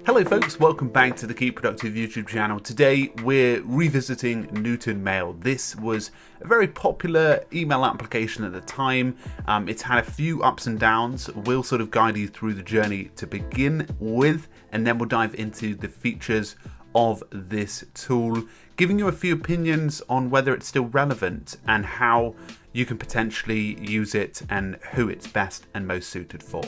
Hello folks, welcome back to the Keep Productive YouTube channel. Today we're revisiting Newton Mail. This was a very popular email application at the time. It's had a few ups and downs. We'll sort of guide you through the journey to begin with, and then we'll dive into the features of this tool, giving you a few opinions on whether it's still relevant and how you can potentially use it and who it's best and most suited for.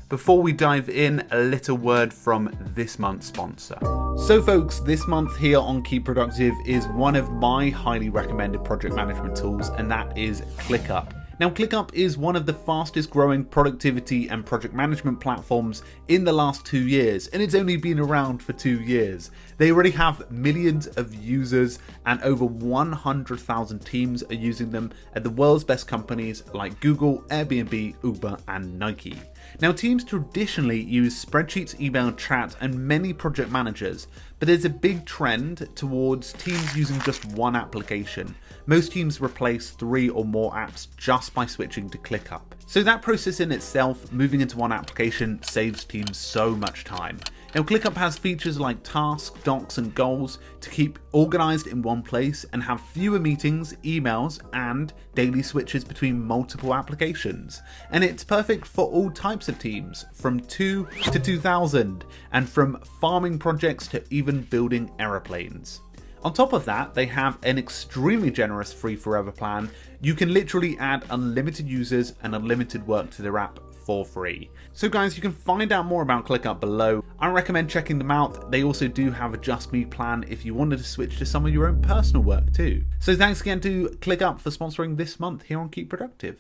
Before we dive in, a little word from this month's sponsor. So folks, this month here on Keep Productive is one of my highly recommended project management tools, and that is ClickUp. Now, ClickUp is one of the fastest growing productivity and project management platforms in the last 2 years, and it's only been around for 2 years. They already have millions of users and over 100,000 teams are using them at the world's best companies like Google, Airbnb, Uber, and Nike. Now, teams traditionally use spreadsheets, email, chat, and many project managers, but there's a big trend towards teams using just one application. Most teams replace 3 or more apps just by switching to ClickUp. So that process in itself, moving into one application, saves teams so much time. Now, ClickUp has features like tasks, docs, and goals to keep organized in one place and have fewer meetings, emails, and daily switches between multiple applications. And it's perfect for all types of teams, from 2 to 2,000, and from farming projects to even building aeroplanes. On top of that, they have an extremely generous free forever plan. You can literally add unlimited users and unlimited work to their app for free. So guys, you can find out more about ClickUp below. I recommend checking them out. They also do have a Just Me plan if you wanted to switch to some of your own personal work too. So thanks again to ClickUp for sponsoring this month here on Keep Productive.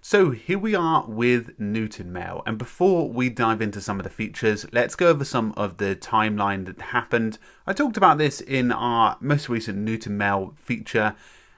So here we are with Newton Mail, and before we dive into some of the features, let's go over some of the timeline that happened. I talked about this in our most recent Newton Mail feature,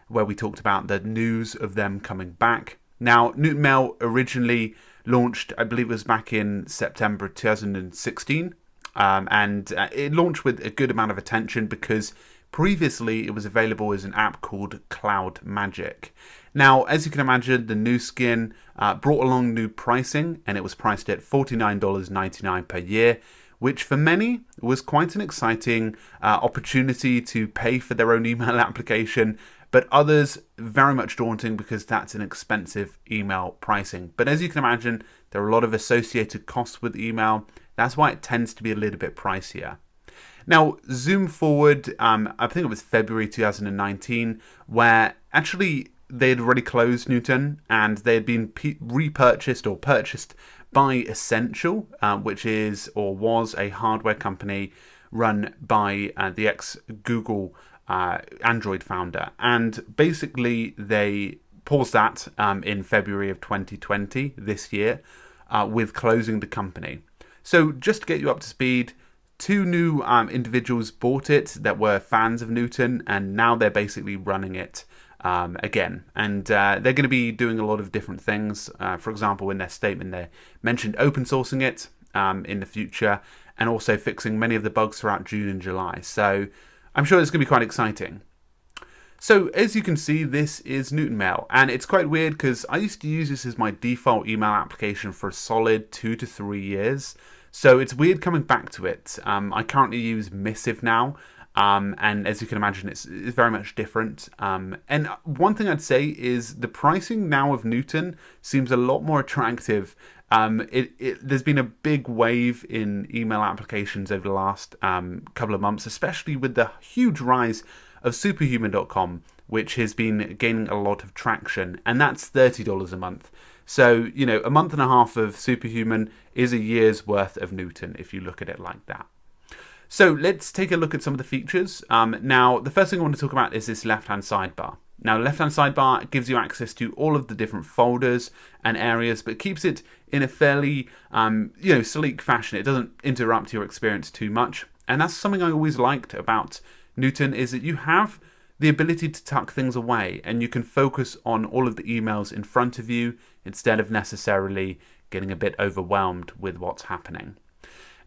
where we talked about the news of them coming back. Now, Newton Mail originally launched, I believe it was back in September 2016, and it launched with a good amount of attention because previously it was available as an app called Cloud Magic. Now, as you can imagine, the new skin brought along new pricing, and it was priced at $49.99 per year, which for many was quite an exciting opportunity to pay for their own email application, but others very much daunting because that's an expensive email pricing. But as you can imagine, there are a lot of associated costs with email. That's why it tends to be a little bit pricier. Now, zoom forward, I think it was February 2019, where actually they had already closed Newton and they had been repurchased or purchased by Essential, which is or was a hardware company run by the ex-Google Android founder. And basically they paused that in February of 2020, this year, with closing the company. So just to get you up to speed, 2 new individuals bought it that were fans of Newton, and now they're basically running it again. And they're going to be doing a lot of different things. For example, in their statement, they mentioned open sourcing it in the future and also fixing many of the bugs throughout June and July. So I'm sure it's going to be quite exciting. So as you can see, this is Newton Mail, and it's quite weird because I used to use this as my default email application for a solid 2 to 3 years. So it's weird coming back to it. I currently use Missive now, and as you can imagine, it's very much different. And one thing I'd say is the pricing now of Newton seems a lot more attractive. There's been a big wave in email applications over the last couple of months, especially with the huge rise of superhuman.com, which has been gaining a lot of traction, and that's $30 a month. So, you know, a month and a half of Superhuman is a year's worth of Newton if you look at it like that. So let's take a look at some of the features. Now, the first thing I want to talk about is this left-hand sidebar. Now, the left-hand sidebar gives you access to all of the different folders and areas, but keeps it in a fairly, sleek fashion. It doesn't interrupt your experience too much. And that's something I always liked about Newton, is that you have the ability to tuck things away and you can focus on all of the emails in front of you instead of necessarily getting a bit overwhelmed with what's happening.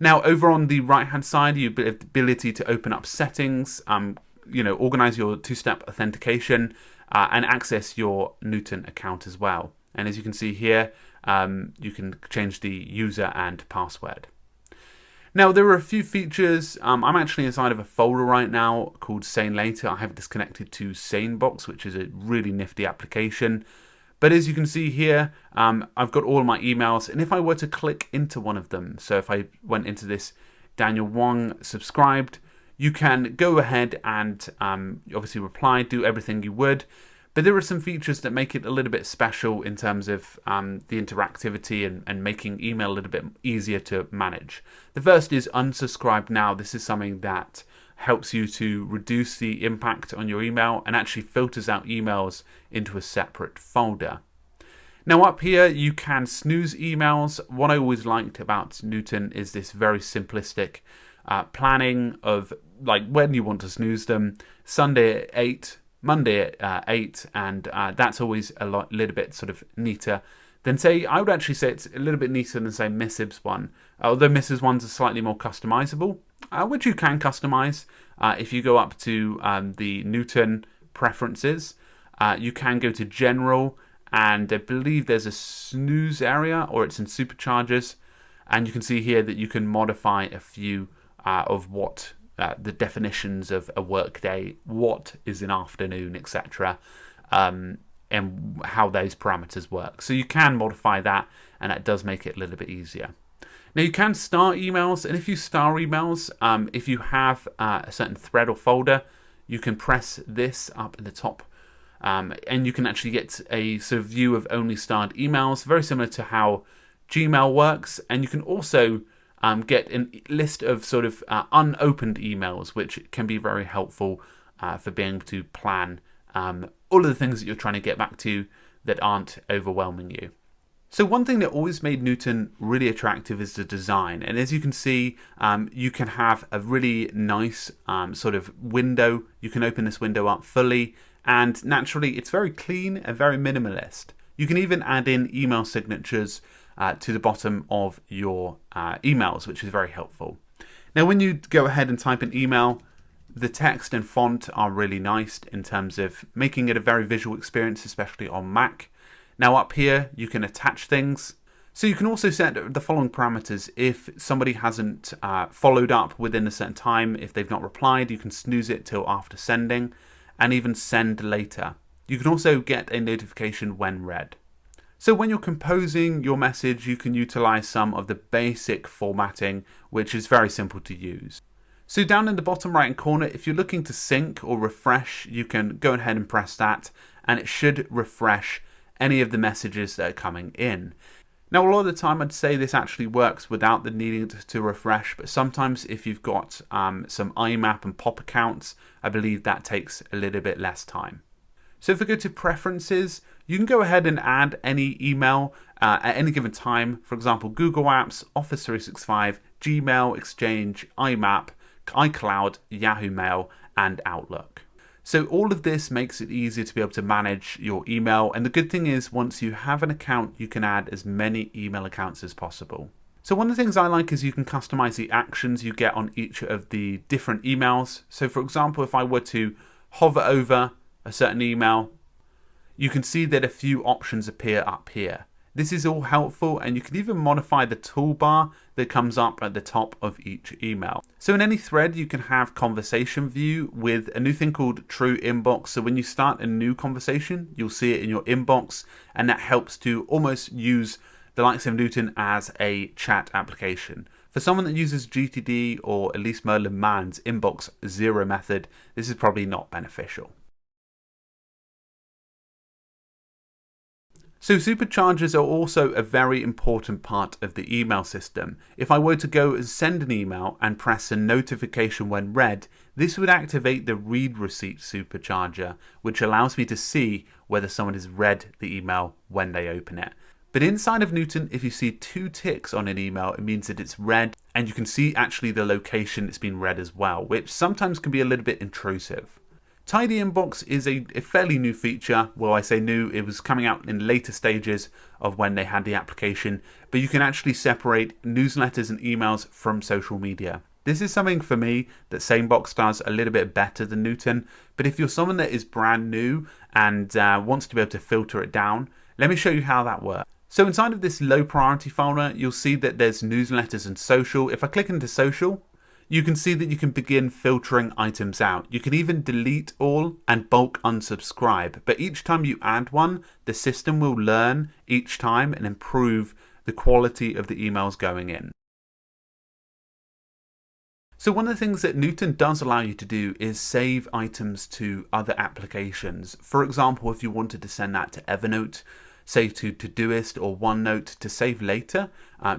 Now, over on the right-hand side, you have the ability to open up settings, organize your 2-step authentication, and access your Newton account as well. And as you can see here, you can change the user and password. Now, there are a few features. I'm actually inside of a folder right now called Sane Later. I have it disconnected to Sanebox, which is a really nifty application. But as you can see here, I've got all my emails. And if I were to click into one of them, so if I went into this Daniel Wong subscribed, you can go ahead and obviously reply, do everything you would. But there are some features that make it a little bit special in terms of the interactivity and making email a little bit easier to manage. The first is unsubscribe now. This is something that helps you to reduce the impact on your email and actually filters out emails into a separate folder. Now up here you can snooze emails. What I always liked about Newton is this very simplistic planning of like when you want to snooze them. Sunday at 8, Monday at 8, and that's always a little bit sort of neater than say, I would actually say it's a little bit neater than say Missib's one, although Missib's ones are slightly more customizable, which you can customize. If you go up to the Newton preferences, you can go to general, and I believe there's a snooze area, or it's in superchargers, and you can see here that you can modify a few of what the definitions of a work day, what is an afternoon, etc., and how those parameters work. So you can modify that, and that does make it a little bit easier. Now you can star emails, and if you star emails, if you have a certain thread or folder, you can press this up at the top, and you can actually get a sort of view of only starred emails, very similar to how Gmail works. And you can also get a list of sort of unopened emails, which can be very helpful for being able to plan all of the things that you're trying to get back to that aren't overwhelming you. So one thing that always made Newton really attractive is the design. And as you can see, you can have a really nice sort of window. You can open this window up fully, and naturally it's very clean and very minimalist. You can even add in email signatures to the bottom of your emails, which is very helpful. Now when you go ahead and type an email, the text and font are really nice in terms of making it a very visual experience, especially on Mac. Now up here you can attach things. So you can also set the following parameters. If somebody hasn't followed up within a certain time, if they've not replied, you can snooze it till after sending, and even send later. You can also get a notification when read. So when you're composing your message, you can utilize some of the basic formatting, which is very simple to use. So down in the bottom right hand corner, if you're looking to sync or refresh, you can go ahead and press that, and it should refresh any of the messages that are coming in. Now a lot of the time I'd say this actually works without the needing to refresh, but sometimes if you've got some IMAP and POP accounts, I believe that takes a little bit less time. So if we go to preferences, you can go ahead and add any email at any given time. For example, Google Apps, Office 365, Gmail, Exchange, IMAP, iCloud, Yahoo Mail, and Outlook. So all of this makes it easier to be able to manage your email. And the good thing is, once you have an account, you can add as many email accounts as possible. So one of the things I like is you can customize the actions you get on each of the different emails. So for example, if I were to hover over a certain email, you can see that a few options appear up here. This is all helpful, and you can even modify the toolbar that comes up at the top of each email. So in any thread, you can have conversation view with a new thing called True Inbox. So when you start a new conversation, you'll see it in your inbox, and that helps to almost use the likes of Newton as a chat application. For someone that uses GTD or Elise Merlin-Mann's Inbox Zero method, this is probably not beneficial. So superchargers are also a very important part of the email system. If I were to go and send an email and press a notification when read, this would activate the read receipt supercharger, which allows me to see whether someone has read the email when they open it. But inside of Newton, if you see 2 ticks on an email, it means that it's read, and you can see actually the location it's been read as well, which sometimes can be a little bit intrusive. Tidy Inbox is a fairly new feature. Well, I say new, it was coming out in later stages of when they had the application, but you can actually separate newsletters and emails from social media. This is something for me that Sanebox does a little bit better than Newton, but if you're someone that is brand new and wants to be able to filter it down, let me show you how that works. So inside of this low priority folder, you'll see that there's newsletters and social. If I click into social, you can see that you can begin filtering items out. You can even delete all and bulk unsubscribe. But each time you add one, the system will learn each time and improve the quality of the emails going in. So one of the things that Newton does allow you to do is save items to other applications. For example, if you wanted to send that to Evernote, save to Todoist or OneNote to save later,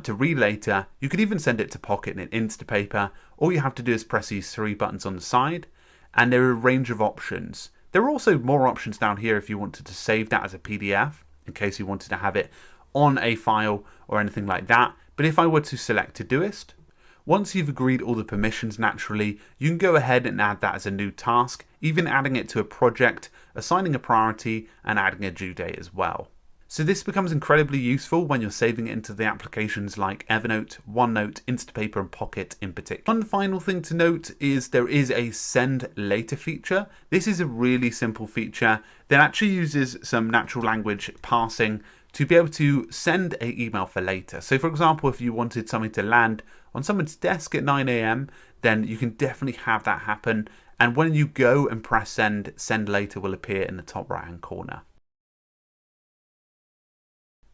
to read later, you could even send it to Pocket and Instapaper. All you have to do is press these 3 buttons on the side, and there are a range of options. There are also more options down here if you wanted to save that as a PDF, in case you wanted to have it on a file or anything like that. But if I were to select Todoist, once you've agreed all the permissions naturally, you can go ahead and add that as a new task, even adding it to a project, assigning a priority, and adding a due date as well. So this becomes incredibly useful when you're saving it into the applications like Evernote, OneNote, Instapaper, and Pocket in particular. One final thing to note is there is a send later feature. This is a really simple feature that actually uses some natural language parsing to be able to send an email for later. So for example, if you wanted something to land on someone's desk at 9 AM, then you can definitely have that happen. And when you go and press send, send later will appear in the top right hand corner.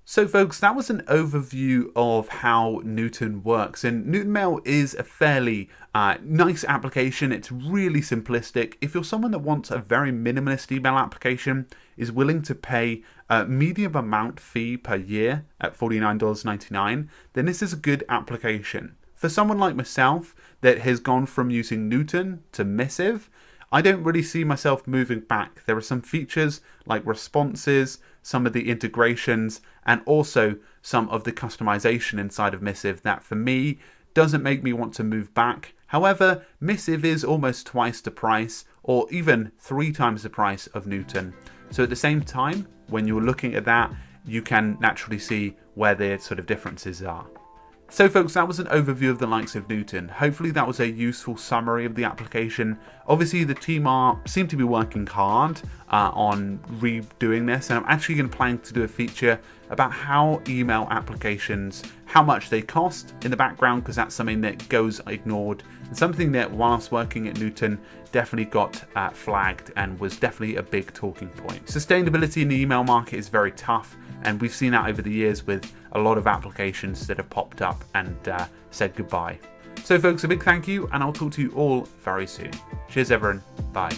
So folks, that was an overview of how Newton works, and Newton Mail is a fairly nice application. It's really simplistic. If you're someone that wants a very minimalist email application, is willing to pay a medium amount fee per year at $49.99, then this is a good application. For someone like myself that has gone from using Newton to Missive, I don't really see myself moving back. There are some features like responses, some of the integrations, and also some of the customization inside of Missive that for me doesn't make me want to move back. However, Missive is almost twice the price or even 3 times the price of Newton. So at the same time, when you're looking at that, you can naturally see where the sort of differences are. So folks, that was an overview of the likes of Newton. Hopefully that was a useful summary of the application. Obviously the team seem to be working hard on redoing this, and I'm actually going to plan to do a feature about how email applications, how much they cost in the background, because that's something that goes ignored and something that whilst working at Newton definitely got flagged and was definitely a big talking point. Sustainability in the email market is very tough, and we've seen that over the years with a lot of applications that have popped up and said goodbye. So folks, a big thank you, and I'll talk to you all very soon. Cheers everyone, bye.